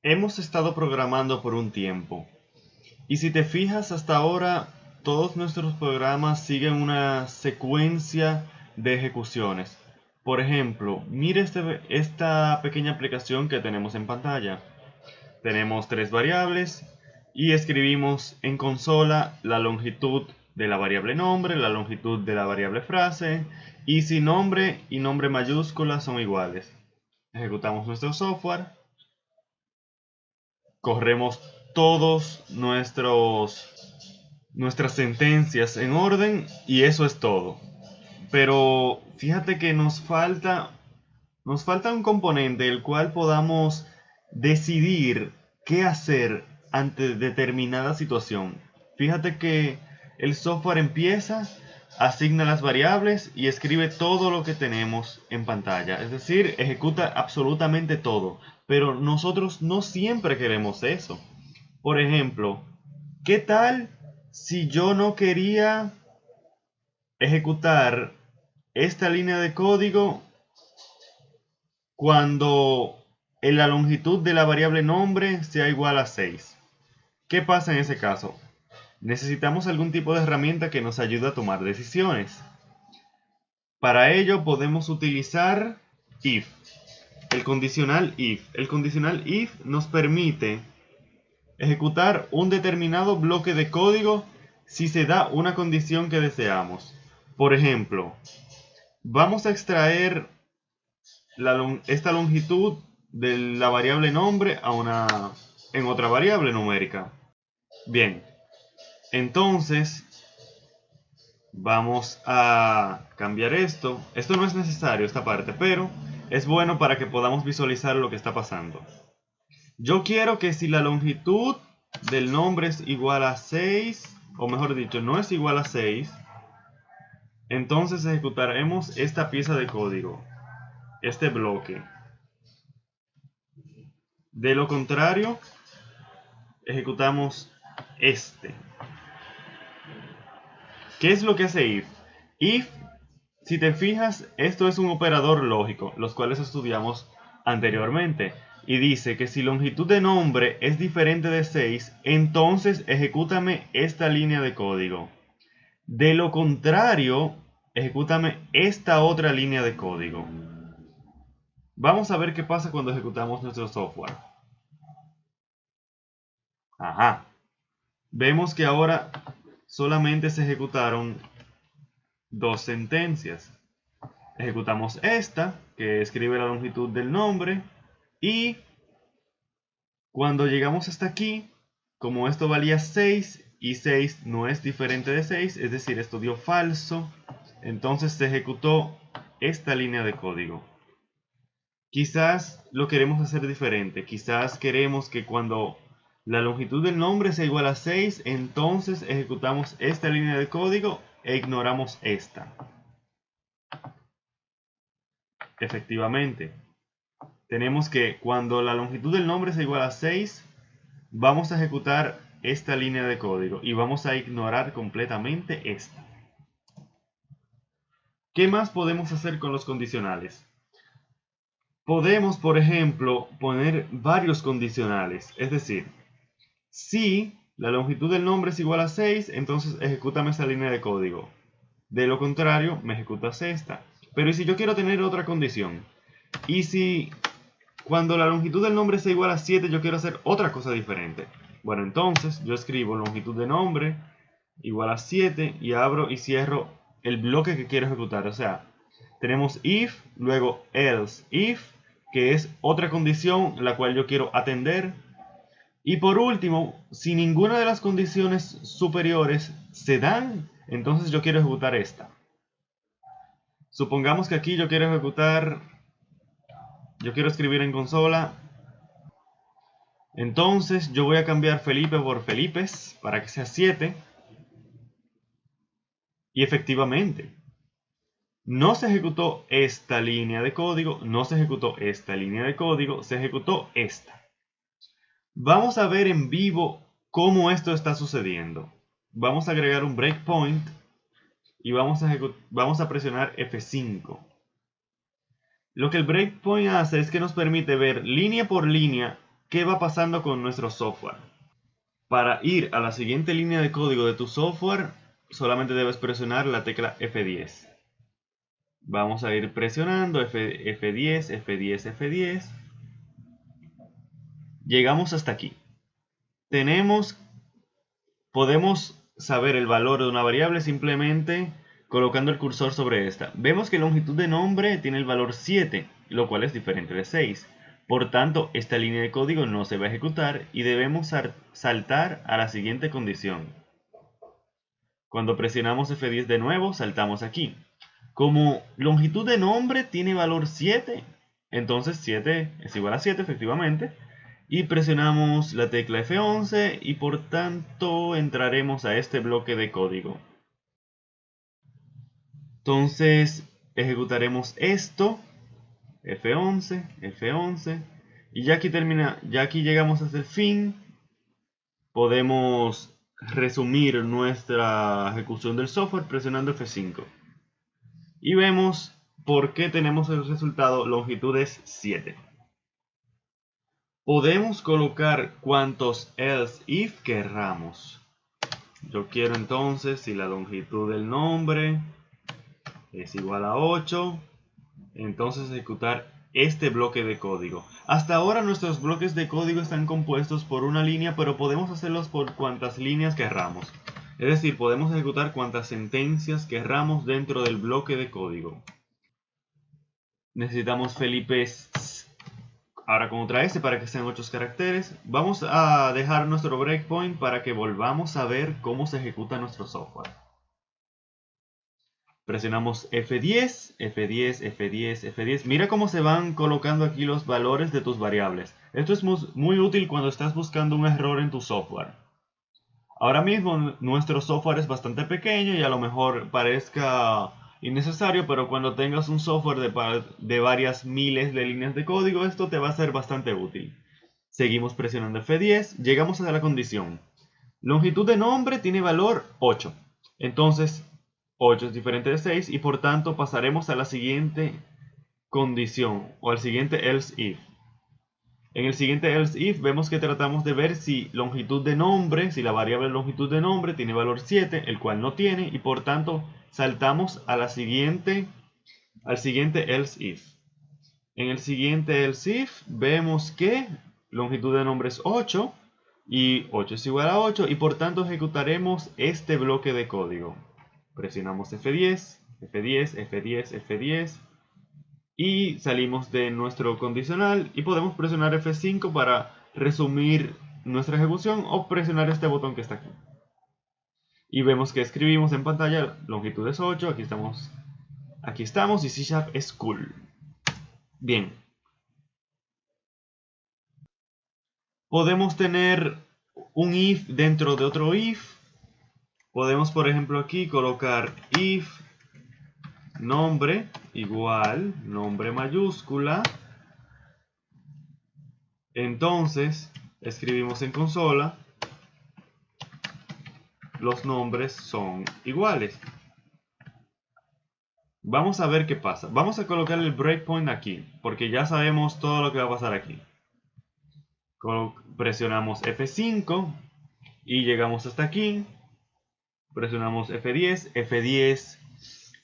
Hemos estado programando por un tiempo y si te fijas hasta ahora todos nuestros programas siguen una secuencia de ejecuciones. Por ejemplo, mire esta pequeña aplicación que tenemos en pantalla. Tenemos tres variables y escribimos en consola la longitud de la variable nombre, la longitud de la variable frase y si nombre y nombre mayúscula son iguales. Ejecutamos nuestro software, corremos todos nuestras sentencias en orden y eso es todo. Pero fíjate que nos falta un componente el cual podamos decidir qué hacer ante determinada situación. Fíjate que el software empieza, asigna las variables y escribe todo lo que tenemos en pantalla. Es decir, ejecuta absolutamente todo. Pero nosotros no siempre queremos eso. Por ejemplo, ¿qué tal si yo no quería ejecutar esta línea de código cuando la longitud de la variable nombre sea igual a 6? ¿Qué pasa en ese caso? Necesitamos algún tipo de herramienta que nos ayude a tomar decisiones. Para ello podemos utilizar if, el condicional if. El condicional if nos permite ejecutar un determinado bloque de código si se da una condición que deseamos. Por ejemplo, vamos a extraer esta longitud de la variable nombre en otra variable numérica. Bien, entonces vamos a cambiar esto. Esto no es necesario, esta parte, pero es bueno para que podamos visualizar lo que está pasando. Yo quiero que si la longitud del nombre es igual a 6, o mejor dicho, no es igual a 6, entonces ejecutaremos esta pieza de código, este bloque. De lo contrario, ejecutamos este. ¿Qué es lo que hace if? If, si te fijas, esto es un operador lógico, los cuales estudiamos anteriormente. Y dice que si longitud de nombre es diferente de 6, entonces ejecútame esta línea de código. De lo contrario, ejecútame esta otra línea de código. Vamos a ver qué pasa cuando ejecutamos nuestro software. Ajá. Vemos que ahora solamente se ejecutaron dos sentencias. Ejecutamos esta, que escribe la longitud del nombre, y cuando llegamos hasta aquí, como esto valía 6 y 6 no es diferente de 6, es decir, esto dio falso, entonces se ejecutó esta línea de código. Quizás lo queremos hacer diferente, quizás queremos que cuando la longitud del nombre sea igual a 6, entonces ejecutamos esta línea de código e ignoramos esta. Efectivamente, tenemos que cuando la longitud del nombre sea igual a 6, vamos a ejecutar esta línea de código y vamos a ignorar completamente esta. ¿Qué más podemos hacer con los condicionales? Podemos, por ejemplo, poner varios condicionales, es decir, si la longitud del nombre es igual a 6, entonces ejecútame esa línea de código. De lo contrario, me ejecutas esta. Pero ¿y si yo quiero tener otra condición? ¿Y si cuando la longitud del nombre sea igual a 7 yo quiero hacer otra cosa diferente? Bueno, entonces yo escribo longitud de nombre igual a 7 y abro y cierro el bloque que quiero ejecutar. O sea, tenemos if, luego else if, que es otra condición la cual yo quiero atender. Y por último, si ninguna de las condiciones superiores se dan, entonces yo quiero ejecutar esta. Supongamos que aquí yo quiero escribir en consola. Entonces yo voy a cambiar Felipe por Felipes para que sea 7. Y efectivamente, no se ejecutó esta línea de código, no se ejecutó esta línea de código, se ejecutó esta. Vamos a ver en vivo cómo esto está sucediendo. Vamos a agregar un breakpoint y vamos a presionar F5. Lo que el breakpoint hace es que nos permite ver línea por línea qué va pasando con nuestro software. Para ir a la siguiente línea de código de tu software, solamente debes presionar la tecla F10. Vamos a ir presionando F10, F10, F10. Llegamos hasta aquí. Podemos saber el valor de una variable simplemente colocando el cursor sobre esta. Vemos que la longitud de nombre tiene el valor 7, lo cual es diferente de 6. Por tanto, esta línea de código no se va a ejecutar y debemos saltar a la siguiente condición. Cuando presionamos F10 de nuevo, saltamos aquí. Como longitud de nombre tiene valor 7, entonces 7 es igual a 7 efectivamente. Y presionamos la tecla F11 y por tanto entraremos a este bloque de código. Entonces ejecutaremos esto, F11, F11, y ya aquí llegamos hasta el fin. Podemos resumir nuestra ejecución del software presionando F5. Y vemos por qué tenemos el resultado longitud es 7. Podemos colocar cuantos else if querramos. Yo quiero entonces, si la longitud del nombre es igual a 8, entonces ejecutar este bloque de código. Hasta ahora nuestros bloques de código están compuestos por una línea, pero podemos hacerlos por cuantas líneas querramos. Es decir, podemos ejecutar cuantas sentencias querramos dentro del bloque de código. Necesitamos Felipe ahora con otra S para que sean 8 caracteres. Vamos a dejar nuestro breakpoint para que volvamos a ver cómo se ejecuta nuestro software. Presionamos F10, F10, F10, F10. Mira cómo se van colocando aquí los valores de tus variables. Esto es muy útil cuando estás buscando un error en tu software. Ahora mismo nuestro software es bastante pequeño y a lo mejor parezca innecesario, pero cuando tengas un software de varias miles de líneas de código, esto te va a ser bastante útil. Seguimos presionando F10, llegamos a la condición. Longitud de nombre tiene valor 8. Entonces, 8 es diferente de 6 y por tanto pasaremos a la siguiente condición o al siguiente else if. En el siguiente else if vemos que tratamos de ver si longitud de nombre, si la variable longitud de nombre tiene valor 7, el cual no tiene, y por tanto saltamos a al siguiente else if. En el siguiente else if vemos que longitud de nombre es 8 y 8 es igual a 8 y por tanto ejecutaremos este bloque de código. Presionamos F10, F10, F10, F10 y salimos de nuestro condicional y podemos presionar F5 para resumir nuestra ejecución o presionar este botón que está aquí. Y vemos que escribimos en pantalla longitud es 8, aquí estamos y C# es cool. Bien. Podemos tener un if dentro de otro if. Podemos, por ejemplo, aquí colocar if nombre igual nombre mayúscula. Entonces escribimos en consola los nombres son iguales. Vamos a ver qué pasa. Vamos a colocar el breakpoint aquí porque ya sabemos todo lo que va a pasar aquí. Presionamos F5 y llegamos hasta aquí. Presionamos F10, F10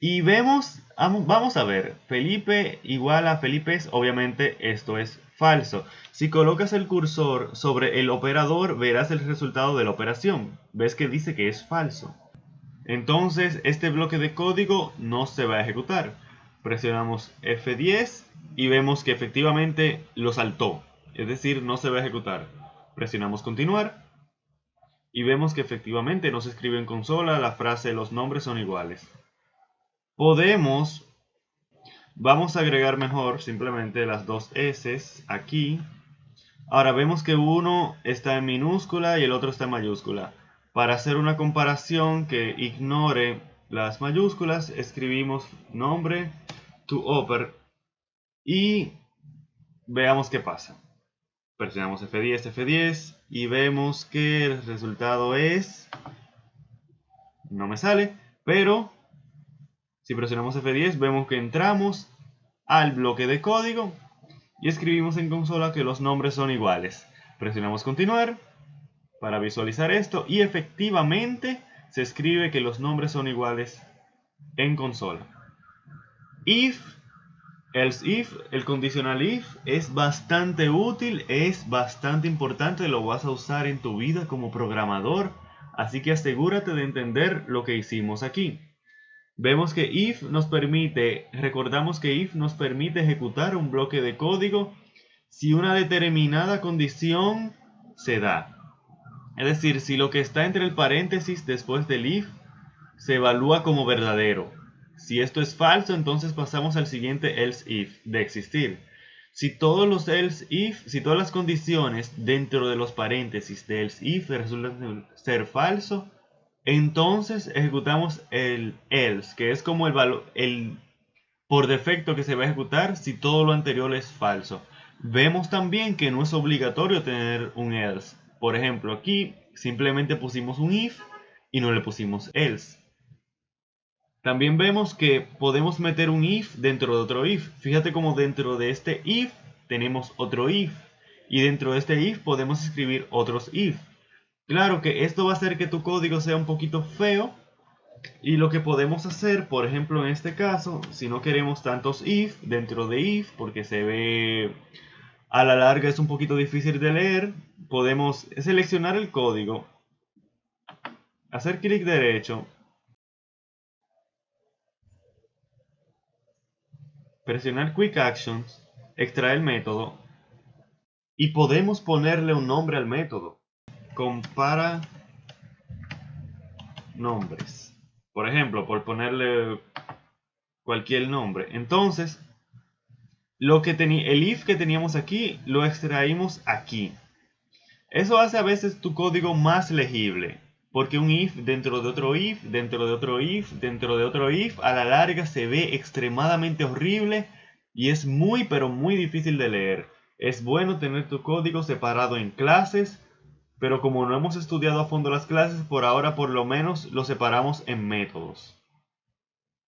y vemos, vamos a ver, Felipe igual a Felipe es, obviamente esto es falso. Si colocas el cursor sobre el operador verás el resultado de la operación. Ves que dice que es falso. Entonces este bloque de código no se va a ejecutar. Presionamos F10 y vemos que efectivamente lo saltó. Es decir, no se va a ejecutar. Presionamos continuar. Y vemos que efectivamente no se escribe en consola la frase los nombres son iguales. Vamos a agregar mejor simplemente las dos S aquí. Ahora vemos que uno está en minúscula y el otro está en mayúscula. Para hacer una comparación que ignore las mayúsculas, escribimos nombre to upper y veamos qué pasa. Presionamos F10, F10 y vemos que el resultado es... no me sale, pero si presionamos F10 vemos que entramos al bloque de código y escribimos en consola que los nombres son iguales. Presionamos continuar para visualizar esto y efectivamente se escribe que los nombres son iguales en consola. If, else if, el condicional if es bastante útil, es bastante importante, lo vas a usar en tu vida como programador, así que asegúrate de entender lo que hicimos aquí. Vemos que if nos permite, recordamos que if nos permite ejecutar un bloque de código si una determinada condición se da. Es decir, si lo que está entre el paréntesis después del if se evalúa como verdadero. Si esto es falso, entonces pasamos al siguiente else if de existir. Si todos los else if, si todas las condiciones dentro de los paréntesis de else if resultan ser falso, entonces ejecutamos el else, que es como el por defecto que se va a ejecutar si todo lo anterior es falso. Vemos también que no es obligatorio tener un else. Por ejemplo, aquí simplemente pusimos un if y no le pusimos else. También vemos que podemos meter un if dentro de otro if. Fíjate como dentro de este if tenemos otro if. Y dentro de este if podemos escribir otros if. Claro que esto va a hacer que tu código sea un poquito feo. Y lo que podemos hacer, por ejemplo en este caso, si no queremos tantos if dentro de if, porque se ve a la larga es un poquito difícil de leer, podemos seleccionar el código, hacer clic derecho, presionar Quick Actions, extraer el método y podemos ponerle un nombre al método. Compara nombres. Por ejemplo, por ponerle cualquier nombre. Entonces, el if que teníamos aquí lo extraímos aquí. Eso hace a veces tu código más legible. Porque un if dentro de otro if, dentro de otro if, dentro de otro if, a la larga se ve extremadamente horrible y es muy pero muy difícil de leer. Es bueno tener tu código separado en clases, pero como no hemos estudiado a fondo las clases, por ahora por lo menos lo separamos en métodos.